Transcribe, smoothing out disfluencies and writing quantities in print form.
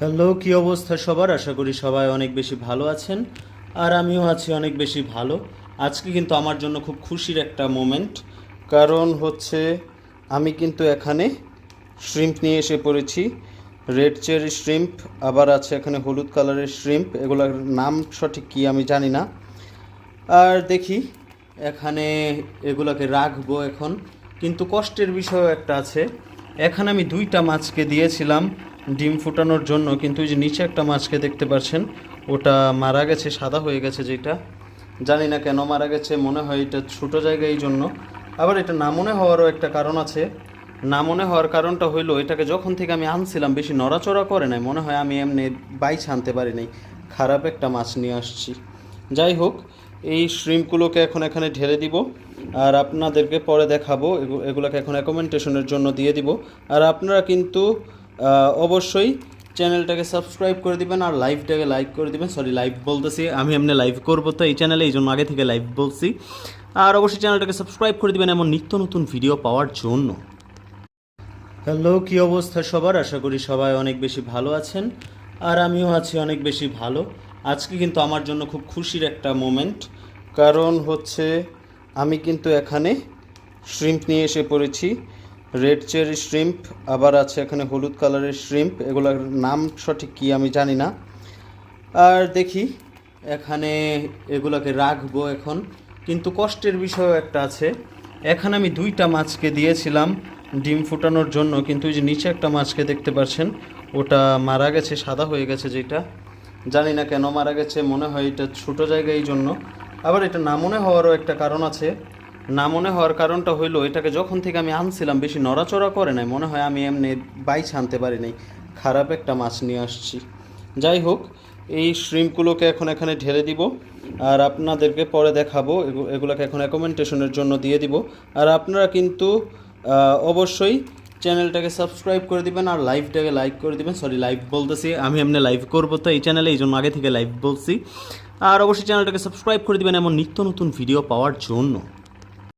Hello, কি অবস্থা সবার? আশা করি সবাই অনেক বেশি ভালো আছেন। আর আমিও আছি অনেক বেশি ভালো। আজকে কিন্তু আমার জন্য খুব খুশির একটা মোমেন্ট। কারণ হচ্ছে আমি কিন্তু এখানে শ্রিম্প নিয়ে এসে পড়েছি। রেড চেরি শ্রিম্প, আবার আছে এখানে হলুদ কালারের শ্রিম্প। এগুলোর নাম সঠিক কি আমি জানি না। আর দেখি এখানে এগুলোকে রাখবো এখন। কিন্তু কষ্টের বিষয় একটা আছে। এখানে আমি দুইটা মাছকে দিয়েছিলাম ডিম ফুটানোর জন্য, কিন্তু ওই যে নিচে একটা মাছকে দেখতে পাচ্ছেন, ওটা মারা গেছে, সাদা হয়ে গেছে। যেটা জানি না কেন মারা গেছে, মনে হয় এটা ছোটো জায়গা এই জন্য। আবার এটা না মনে হওয়ারও একটা কারণ আছে। না মনে হওয়ার কারণটা হইলো, এটাকে যখন থেকে আমি আনছিলাম বেশি নড়াচড়া করে নাই, মনে হয় আমি এমনি বাইছ আনতে পারি নাই, খারাপ একটা মাছ নিয়ে আসছি। যাই হোক, এই শ্রিম্পগুলোকে এখন এখানে ঢেলে দিব, আর আপনাদেরকে পরে দেখাবো। এগুলোকে এখন রেকমেন্ডেশনের জন্য দিয়ে দিব। আর আপনারা কিন্তু অবশ্যই চ্যানেলটাকে সাবস্ক্রাইব করে দিবেন আর লাইভটাকে লাইক করে দিবেন। সরি, লাইভ বলতেছি, আমি এমনি লাইভ করবো তো এই চ্যানেলে, এই জন্য আগে থেকে লাইভ বলছি। আর অবশ্যই চ্যানেলটাকে সাবস্ক্রাইব করে দিবেন এমন নিত্য নতুন ভিডিও পাওয়ার জন্য। হ্যালো, কি অবস্থা সবার? আশা করি সবাই অনেক বেশি ভালো আছেন। আর আমিও আছি অনেক বেশি ভালো। আজকে কিন্তু আমার জন্য খুব খুশির একটা মোমেন্ট। কারণ হচ্ছে আমি কিন্তু এখানে শ্রিম্প নিয়ে এসে পড়েছি। রেড চেরি শ্রিম্প, আবার আছে এখানে হলুদ কালারের শ্রিম্প। এগুলোর নাম সঠিক কি আমি জানি না। আর দেখি এখানে এগুলোকে রাখবো এখন। কিন্তু কষ্টের বিষয় একটা আছে। এখানে আমি দুইটা মাছকে দিয়েছিলাম ডিম ফুটানোর জন্য, কিন্তু ওই যে নিচে একটা মাছকে দেখতে পাচ্ছেন, ওটা মারা গেছে, সাদা হয়ে গেছে। যেটা জানি না কেন মারা গেছে, মনে হয় এটা ছোটো জায়গা এই জন্য। আবার এটা না মনে হওয়ারও একটা কারণ আছে। না মনে হওয়ার কারণটা হইলো, এটাকে যখন থেকে আমি আনছিলাম বেশি নড়াচড়া করে নাই, মনে হয় আমি এমনি বাইছ আনতে পারি নাই, খারাপ একটা মাছ নিয়ে আসছি। যাই হোক, এই শ্রিম্পগুলোকে এখন এখানে ঢেলে দিব, আর আপনাদেরকে পরে দেখাবো। এগুলোকে এখন রেকমেন্ডেশনের জন্য দিয়ে দিব। আর আপনারা কিন্তু অবশ্যই চ্যানেলটাকে সাবস্ক্রাইব করে দিবেন আর লাইভটাকে লাইক করে দিবেন। সরি, লাইভ বলতেছি, আমি এমনি লাইভ করবো তো এই চ্যানেলে, এই জন্য আগে থেকে লাইভ বলছি। আর অবশ্যই চ্যানেলটাকে সাবস্ক্রাইব করে দিবেন এমন নিত্য নতুন ভিডিও পাওয়ার জন্য।